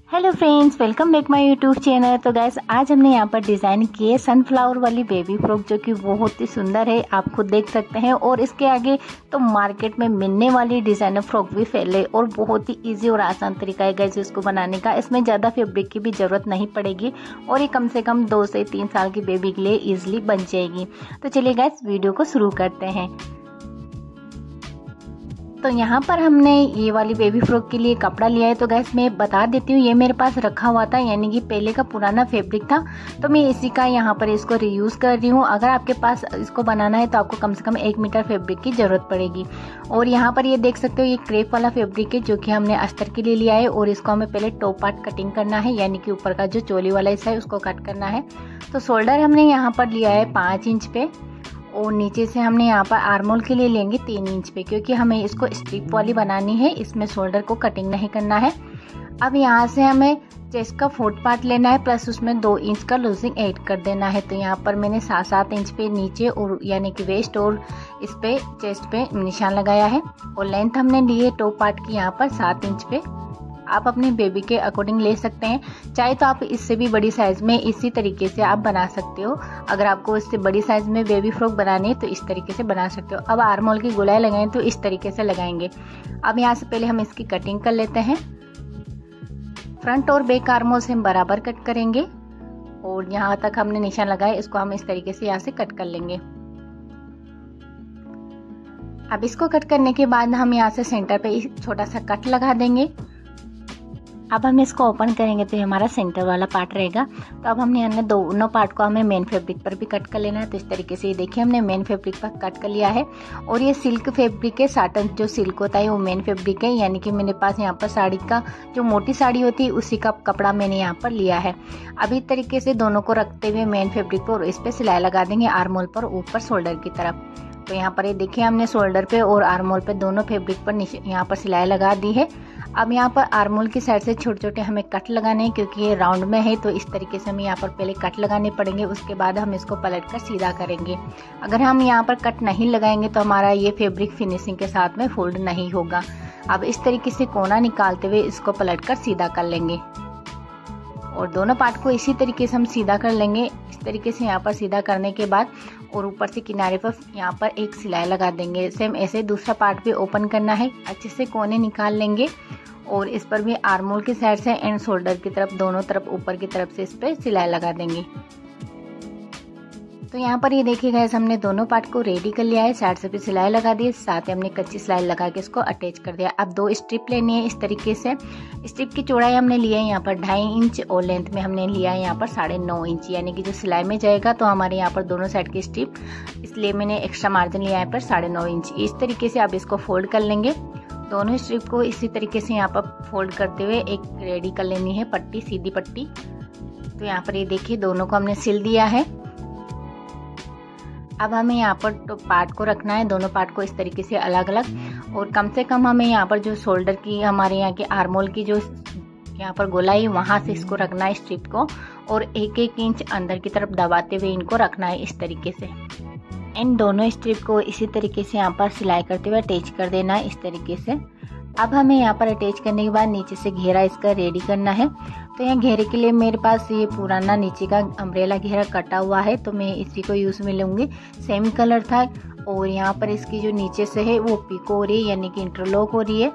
Hello friends, welcome back my YouTube channel. तो guys, आज हमने यहाँ पर डिज़ाइन किए सनफ्लावर वाली बेबी फ्रॉक, जो कि बहुत ही सुंदर है, आप खुद देख सकते हैं। और इसके आगे तो मार्केट में मिलने वाली डिज़ाइनर फ्रॉक भी फैले और बहुत ही इजी और आसान तरीका है गाइस इसको बनाने का। इसमें ज़्यादा फैब्रिक की भी ज़रूरत नहीं पड़ेगी और ये कम से कम 2 से 3 साल की बेबी के लिए ईजिली बन जाएगी। तो चलिए गाइस, वीडियो को शुरू करते हैं। तो यहाँ पर हमने ये वाली बेबी फ्रॉक के लिए कपड़ा लिया है। तो गैस मैं बता देती हूँ, ये मेरे पास रखा हुआ था, यानी कि पहले का पुराना फैब्रिक था, तो मैं इसी का यहाँ पर इसको रीयूज़ कर रही हूँ। अगर आपके पास इसको बनाना है तो आपको कम से कम 1 मीटर फैब्रिक की ज़रूरत पड़ेगी। और यहाँ पर ये देख सकते हो, ये क्रेप वाला फैब्रिक है जो कि हमने अस्तर के लिए लिया है। और इसको हमें पहले टॉप पार्ट कटिंग करना है, यानी कि ऊपर का जो चोली वाला हिस्सा है उसको कट करना है। तो शोल्डर हमने यहाँ पर लिया है 5 इंच पे, और नीचे से हमने यहाँ पर आर्मोल के लिए लेंगे 3 इंच पे, क्योंकि हमें इसको स्ट्रिप वाली बनानी है, इसमें शोल्डर को कटिंग नहीं करना है। अब यहाँ से हमें चेस्ट का 4th पार्ट लेना है, प्लस उसमें 2 इंच का लूजिंग ऐड कर देना है। तो यहाँ पर मैंने 7-7 इंच पे नीचे और यानी कि वेस्ट और इस पे चेस्ट पे निशान लगाया है। और लेंथ हमने ली है टॉप पार्ट की यहाँ पर 7 इंच पे। आप अपनी बेबी के अकॉर्डिंग ले सकते हैं, चाहे तो आप इससे भी बड़ी साइज में इसी तरीके से आप बना सकते हो। अगर आपको इससे बड़ी साइज में बेबी फ्रॉक बनानी है तो इस तरीके से बना सकते हो। अब आर्मोल की गोलाई लगाएं तो इस तरीके से लगाएंगे। अब यहाँ से पहले हम इसकी कटिंग कर लेते हैं। फ्रंट और बैक आर्मोल से हम बराबर कट करेंगे, और यहाँ तक हमने निशान लगाया, इसको हम इस तरीके से यहाँ से कट कर लेंगे। अब इसको कट करने के बाद हम यहाँ से सेंटर पे छोटा सा कट लगा देंगे। अब हम इसको ओपन करेंगे तो ये हमारा सेंटर वाला पार्ट रहेगा। तो अब हमने अन्य दोनों पार्ट को हमें मेन फैब्रिक पर भी कट कर लेना है। तो इस तरीके से ये देखिए, हमने मेन फैब्रिक पर कट कर लिया है। और ये सिल्क फैब्रिक है, साटन जो सिल्क होता है वो मेन फैब्रिक है, यानी कि मेरे पास यहाँ पर साड़ी का जो मोटी साड़ी होती है उसी का कपड़ा मैंने यहाँ पर लिया है। अब इस तरीके से दोनों को रखते हुए मेन फैब्रिक पर इस पर सिलाई लगा देंगे आर्मोल पर, ऊपर शोल्डर की तरफ। तो यहाँ पर ये देखिए, हमने शोल्डर पे और आर्मोल पे दोनों फैब्रिक पर यहाँ पर सिलाई लगा दी है। अब यहाँ पर आर्मोल की साइड से छोटे छोटे हमें कट लगाने हैं, क्योंकि ये राउंड में है, तो इस तरीके से हमें यहाँ पर पहले कट लगाने पड़ेंगे, उसके बाद हम इसको पलट कर सीधा करेंगे। अगर हम यहाँ पर कट नहीं लगाएंगे तो हमारा ये फैब्रिक फिनिशिंग के साथ में फोल्ड नहीं होगा। अब इस तरीके से कोना निकालते हुए इसको पलट कर सीधा कर लेंगे, और दोनों पार्ट को इसी तरीके से हम सीधा कर लेंगे। इस तरीके से यहाँ पर सीधा करने के बाद और ऊपर से किनारे पर यहाँ पर एक सिलाई लगा देंगे। सेम ऐसे दूसरा पार्ट भी ओपन करना है, अच्छे से कोने निकाल लेंगे, और इस पर भी आर्मोल की साइड से एंड शोल्डर की तरफ दोनों तरफ ऊपर की तरफ से इस पर सिलाई लगा देंगे। तो यहाँ पर ये देखिए गाइस, हमने दोनों पार्ट को रेडी कर लिया है, साइड से भी सिलाई लगा दी, साथ ही हमने कच्ची सिलाई लगा के इसको अटैच कर दिया। अब 2 स्ट्रिप लेनी है इस तरीके से। स्ट्रिप की चौड़ाई हमने लिया है यहाँ पर 2.5 इंच, और लेंथ में हमने लिया है यहाँ पर 9.5 इंच, यानी कि जो सिलाई में जाएगा तो हमारे यहाँ पर दोनों साइड की स्ट्रिप, इसलिए मैंने एक्स्ट्रा मार्जिन लिया है पर 9.5 इंच। इस तरीके से आप इसको फोल्ड कर लेंगे। दोनों स्ट्रिप को इसी तरीके से यहाँ पर फोल्ड करते हुए एक रेडी कर लेनी है पट्टी, सीधी पट्टी। तो यहाँ पर ये देखिए, दोनों को हमने सिल दिया है। अब हमें यहाँ पर तो पार्ट को रखना है, दोनों पार्ट को इस तरीके से अलग अलग, और कम से कम हमें यहाँ पर जो शोल्डर की हमारे यहाँ के आर्मोल की जो यहाँ पर गोलाई, वहाँ से इसको रखना है स्ट्रिप को, और 1-1 इंच अंदर की तरफ दबाते हुए इनको रखना है इस तरीके से। इन दोनों स्ट्रिप को इसी तरीके से यहाँ पर सिलाई करते हुए अटैच कर देना है इस तरीके से। अब हमें यहाँ पर अटैच करने के बाद नीचे से घेरा इसका रेडी करना है। तो यहाँ घेरे के लिए मेरे पास ये पुराना नीचे का अम्ब्रेला घेरा कटा हुआ है, तो मैं इसी को यूज़ में लूँगी। सेम कलर था, और यहाँ पर इसकी जो नीचे से है वो पिको हो रही है, यानी कि इंटरलॉक हो रही है।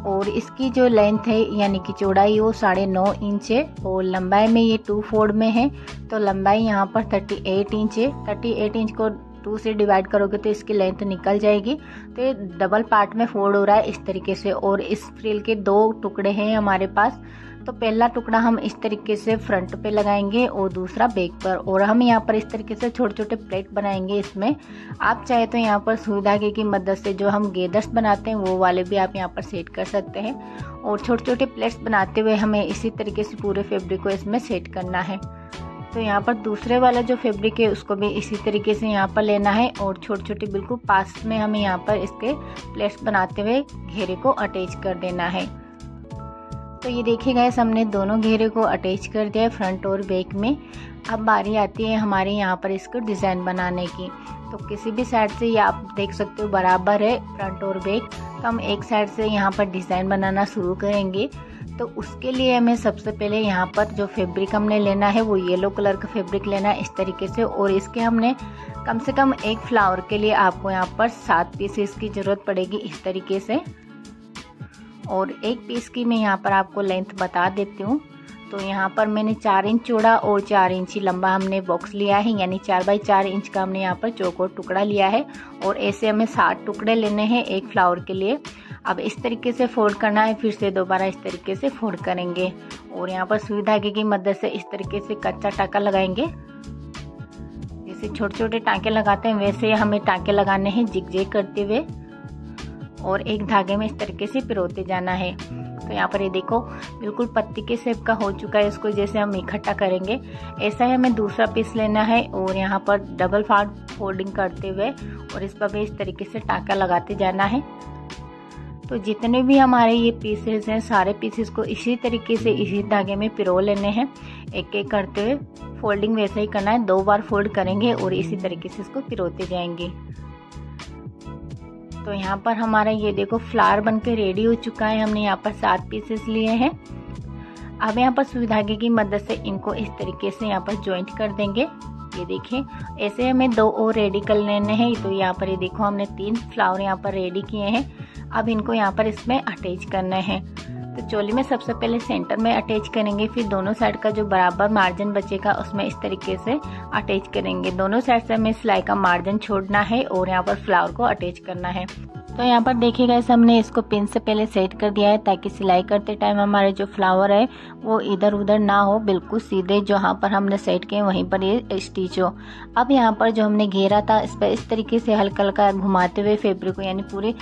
और इसकी जो लेंथ है यानी कि चौड़ाई वो 9.5 इंच है, और लंबाई में ये 2 फोल्ड में है, तो लंबाई यहाँ पर 38 इंच है। 38 इंच को 2 से डिवाइड करोगे तो इसकी लेंथ निकल जाएगी। तो ये डबल पार्ट में फोल्ड हो रहा है इस तरीके से। और इस फ्रिल के 2 टुकड़े हैं हमारे पास। तो पहला टुकड़ा हम इस तरीके से फ्रंट पे लगाएंगे और दूसरा बैक पर, और हम यहाँ पर इस तरीके से छोटे छोटे प्लेट बनाएंगे इसमें। आप चाहे तो यहाँ पर सुई धागे की मदद से जो हम गेदर्स बनाते हैं वो वाले भी आप यहाँ पर सेट कर सकते हैं। और छोटे छोटे प्लेट्स बनाते हुए हमें इसी तरीके से पूरे फैब्रिक को इसमें सेट करना है। तो यहाँ पर दूसरे वाला जो फैब्रिक है उसको भी इसी तरीके से यहाँ पर लेना है, और छोटे छोटे बिल्कुल पास में हमें यहाँ पर इसके प्लेट्स बनाते हुए घेरे को अटैच कर देना है। तो ये देखिए गाइस, हमने दोनों घेरे को अटैच कर दिया है फ्रंट और बैक में। अब बारी आती है हमारे यहाँ पर इसको डिज़ाइन बनाने की। तो किसी भी साइड से ये आप देख सकते हो बराबर है फ्रंट और बैक, तो हम एक साइड से यहाँ पर डिज़ाइन बनाना शुरू करेंगे। तो उसके लिए हमें सबसे पहले यहाँ पर जो फैब्रिक हमने लेना है वो येलो कलर का फैब्रिक लेना है इस तरीके से। और इसके हमने कम से कम एक फ्लावर के लिए आपको यहाँ पर 7 पीसेस की ज़रूरत पड़ेगी इस तरीके से। और एक पीस की मैं यहाँ पर आपको लेंथ बता देती हूँ। तो यहाँ पर मैंने 4 इंच चौड़ा और 4 इंच लंबा हमने बॉक्स लिया है, यानी 4 बाई 4 इंच का हमने यहाँ पर चौकोर टुकड़ा लिया है। और ऐसे हमें 60 टुकड़े लेने हैं एक फ्लावर के लिए। अब इस तरीके से फोल्ड करना है, फिर से दोबारा इस तरीके से फोल्ड करेंगे और यहाँ पर सुई धागे की मदद से इस तरीके से कच्चा टाँका लगाएंगे। जैसे छोटे छोटे टाँके लगाते हैं वैसे हमें टाँके लगाने हैं जिग-जैग करते हुए और एक धागे में इस तरीके से पिरोते जाना है। तो यहाँ पर ये देखो बिल्कुल पत्ती के शेप का हो चुका है। इसको जैसे हम इकट्ठा करेंगे ऐसा ही हमें दूसरा पीस लेना है और यहाँ पर डबल फोल्डिंग करते हुए और इस पर भी इस तरीके से टाँका लगाते जाना है। तो जितने भी हमारे ये पीसेस हैं सारे पीसेस को इसी तरीके से इसी धागे में पिरो लेने हैं, एक एक करते हुए फोल्डिंग वैसे ही करना है। 2 बार फोल्ड करेंगे और इसी तरीके से इसको पिरोते जाएंगे। तो यहाँ पर हमारा ये देखो फ्लावर बनके रेडी हो चुका है। हमने यहाँ पर 7 पीसेस लिए हैं। अब यहाँ पर सुई धागे की मदद से इनको इस तरीके से यहाँ पर ज्वाइंट कर देंगे। ये देखें ऐसे हमें 2 और रेडी कर लेने हैं। तो यहाँ पर ये देखो हमने 3 फ्लावर यहाँ पर रेडी किए हैं। अब इनको यहाँ पर इसमें अटैच करना है। तो चोली में सबसे पहले सेंटर में अटैच करेंगे, फिर दोनों साइड का जो बराबर मार्जिन बचेगा उसमें इस तरीके से अटैच करेंगे। दोनों साइड से हमें सिलाई का मार्जिन छोड़ना है और यहाँ पर फ्लावर को अटैच करना है। तो यहाँ पर देखिएगा इस हमने इसको पिन से पहले सेट कर दिया है ताकि सिलाई करते टाइम हमारे जो फ्लावर है वो इधर उधर ना हो, बिल्कुल सीधे जहाँ पर हमने सेट किए वहीं पर ये स्टिच हो। अब यहाँ पर जो हमने घेरा था इस पर इस तरीके से हल्का हल्का घुमाते हुए फैब्रिक को यानी पूरे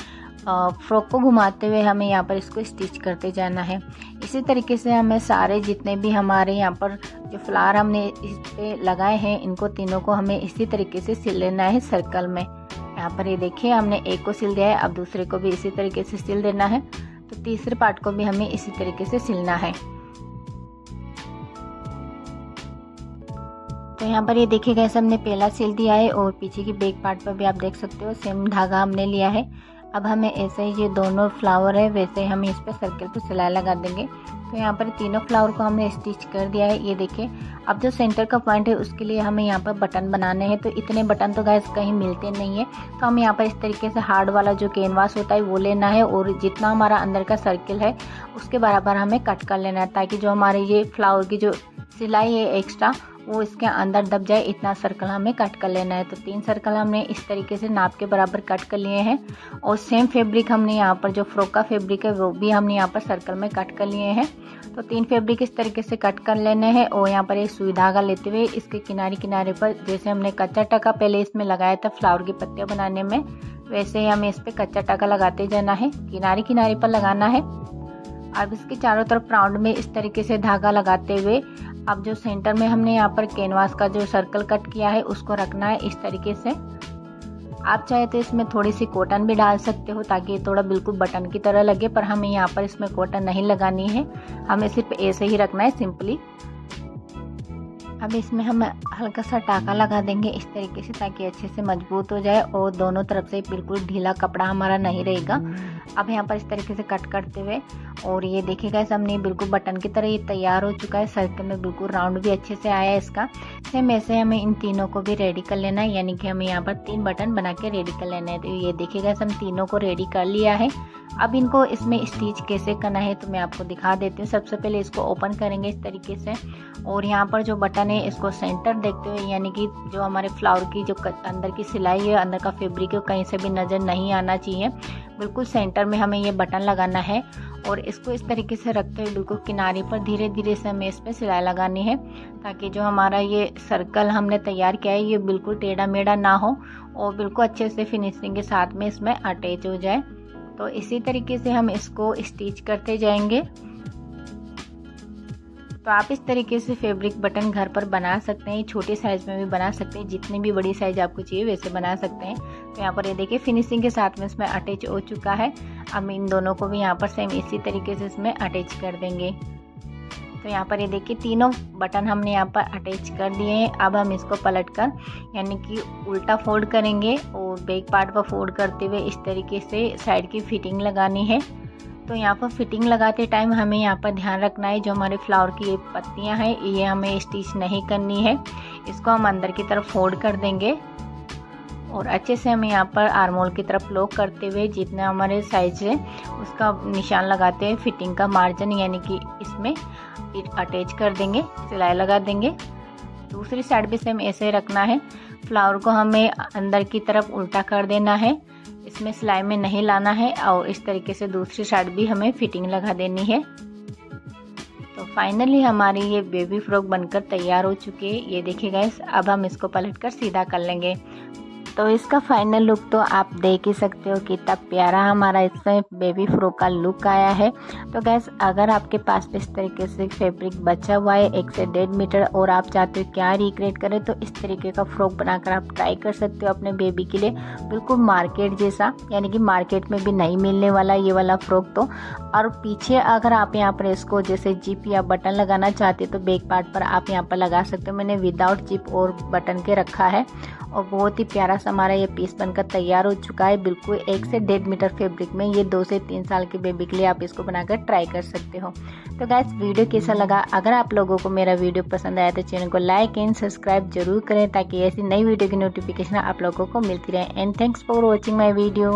फ्रॉक को घुमाते हुए हमें यहाँ पर इसको स्टिच करते जाना है। इसी तरीके से हमें सारे जितने भी हमारे यहाँ पर जो फ्लावर हमने इस पे लगाए हैं इनको तीनों को हमें इसी तरीके से सिल लेना है सर्कल में। यहाँ पर ये देखिए हमने एक को सिल दिया है, अब दूसरे को भी इसी तरीके से सिल देना है। तो तीसरे पार्ट को भी हमें इसी तरीके से सिलना है। तो यहाँ पर ये देखिएगा ऐसे हमने पहला सिल दिया है और पीछे की बैक पार्ट पर भी आप देख सकते हो सेम धागा हमने लिया है। अब हमें ऐसे ही ये दोनों फ्लावर है वैसे ही हम इस पर सर्कल पे सिलाई लगा देंगे। तो यहाँ पर तीनों फ्लावर को हमने स्टिच कर दिया है। ये देखिए अब जो सेंटर का पॉइंट है उसके लिए हमें यहाँ पर बटन बनाने हैं। तो इतने बटन तो गाइस कहीं मिलते नहीं है, तो हम यहाँ पर इस तरीके से हार्ड वाला जो कैनवास होता है वो लेना है और जितना हमारा अंदर का सर्किल है उसके बराबर हमें कट कर लेना है ताकि जो हमारे ये फ्लावर की जो सिलाई है एक्स्ट्रा वो इसके अंदर दब जाए, इतना सर्कल हमें कट कर लेना है। तो 3 सर्कल हमने इस तरीके से नाप के बराबर कट कर लिए हैं और सेम फैब्रिक हमने यहाँ पर जो फ्रॉक का फैब्रिक है वो भी हमने यहाँ पर सर्कल में कट कर लिए हैं। तो 3 फैब्रिक इस तरीके से कट कर लेने हैं और यहाँ पर एक सुई धागा लेते हुए इसके किनारे किनारे पर जैसे हमने कच्चा टाका पहले इसमें लगाया था फ्लावर की पत्तियाँ बनाने में वैसे ही हमें इस पर कच्चा टाका लगाते जाना है, किनारे किनारे पर लगाना है। अब इसके चारों तरफ राउंड में इस तरीके से धागा लगाते हुए अब जो सेंटर में हमने यहाँ पर कैनवास का जो सर्कल कट किया है उसको रखना है इस तरीके से। आप चाहे तो इसमें थोड़ी सी कॉटन भी डाल सकते हो ताकि ये थोड़ा बिल्कुल बटन की तरह लगे, पर हमें यहाँ पर इसमें कॉटन नहीं लगानी है, हमें सिर्फ ऐसे ही रखना है सिंपली। अब इसमें हम हल्का सा टाका लगा देंगे इस तरीके से ताकि अच्छे से मजबूत हो जाए और दोनों तरफ से बिल्कुल ढीला कपड़ा हमारा नहीं रहेगा। अब यहाँ पर इस तरीके से कट करते हुए और ये देखिएगा हमने बिल्कुल बटन की तरह ये तैयार हो चुका है। सर्कल में बिल्कुल राउंड भी अच्छे से आया है इसका। सेम ऐसे हमें इन तीनों को भी रेडी कर लेना है, यानी कि हमें यहाँ पर 3 बटन बना के रेडी कर लेना है। तो ये देखिएगा हम तीनों को रेडी कर लिया है। अब इनको इसमें स्टिच कैसे करना है तो मैं आपको दिखा देती हूँ। सबसे पहले इसको ओपन करेंगे इस तरीके से और यहाँ पर जो बटन है इसको सेंटर देखते हुए, यानी कि जो हमारे फ्लावर की जो अंदर की सिलाई है, अंदर का फैब्रिक है, कहीं से भी नज़र नहीं आना चाहिए। बिल्कुल सेंटर में हमें ये बटन लगाना है और इसको इस तरीके से रखते हुए बिल्कुल किनारे पर धीरे धीरे से हमें इस पर सिलाई लगानी है ताकि जो हमारा ये सर्कल हमने तैयार किया है ये बिल्कुल टेढ़ा मेढ़ा ना हो और बिल्कुल अच्छे से फिनिशिंग के साथ में इसमें अटैच हो जाए। तो इसी तरीके से हम इसको स्टिच करते जाएंगे। तो आप इस तरीके से फैब्रिक बटन घर पर बना सकते हैं, छोटे साइज में भी बना सकते हैं, जितनी भी बड़ी साइज आपको चाहिए वैसे बना सकते हैं। तो यहाँ पर ये देखिए फिनिशिंग के साथ में इसमें अटैच हो चुका है। अब इन दोनों को भी यहाँ पर सेम इसी तरीके से इसमें अटैच कर देंगे। तो यहाँ पर ये देखिए तीनों बटन हमने यहाँ पर अटैच कर दिए हैं। अब हम इसको पलट कर यानी कि उल्टा फोल्ड करेंगे और बैक पार्ट पर फोल्ड करते हुए इस तरीके से साइड की फिटिंग लगानी है। तो यहाँ पर फिटिंग लगाते टाइम हमें यहाँ पर ध्यान रखना है, जो हमारे फ्लावर की ये पत्तियाँ हैं ये हमें स्टिच नहीं करनी है। इसको हम अंदर की तरफ फोल्ड कर देंगे और अच्छे से हमें यहाँ पर आर्मोल की तरफ लॉक करते हुए जितना हमारे साइज है उसका निशान लगाते हुए फिटिंग का मार्जिन यानी कि इसमें अटैच कर देंगे, सिलाई लगा देंगे। दूसरी साइड भी सेम ऐसे रखना है। फ्लावर को हमें अंदर की तरफ उल्टा कर देना है, इसमें सिलाई में नहीं लाना है और इस तरीके से दूसरी साइड भी हमें फिटिंग लगा देनी है। तो फाइनली हमारी ये बेबी फ्रॉक बनकर तैयार हो चुकी है। ये देखिए गाइस, अब हम इसको पलटकर सीधा कर लेंगे। तो इसका फाइनल लुक तो आप देख ही सकते हो कितना प्यारा हमारा इसमें बेबी फ्रॉक का लुक आया है। तो गैस अगर आपके पास इस तरीके से फैब्रिक बचा हुआ है 1 से 1.5 मीटर और आप चाहते हो क्या रिक्रिएट करें, तो इस तरीके का फ्रॉक बनाकर आप ट्राई कर सकते हो अपने बेबी के लिए, बिल्कुल मार्केट जैसा, यानी कि मार्केट में भी नहीं मिलने वाला ये वाला फ्रॉक। तो और पीछे अगर आप यहाँ पर इसको जैसे जिप या बटन लगाना चाहते हो तो बैक पार्ट पर आप यहाँ पर लगा सकते हो। मैंने विदाउट जिप और बटन के रखा है और बहुत ही प्यारा सा हमारा ये पीस बनकर तैयार हो चुका है। बिल्कुल 1 से 1.5 मीटर फैब्रिक में ये 2 से 3 साल के बेबी के लिए आप इसको बनाकर ट्राई कर सकते हो। तो गाइस वीडियो कैसा लगा? अगर आप लोगों को मेरा वीडियो पसंद आया तो चैनल को लाइक एंड सब्सक्राइब जरूर करें ताकि ऐसी नई वीडियो की नोटिफिकेशन आप लोगों को मिलती रहे। And thanks for watching my video.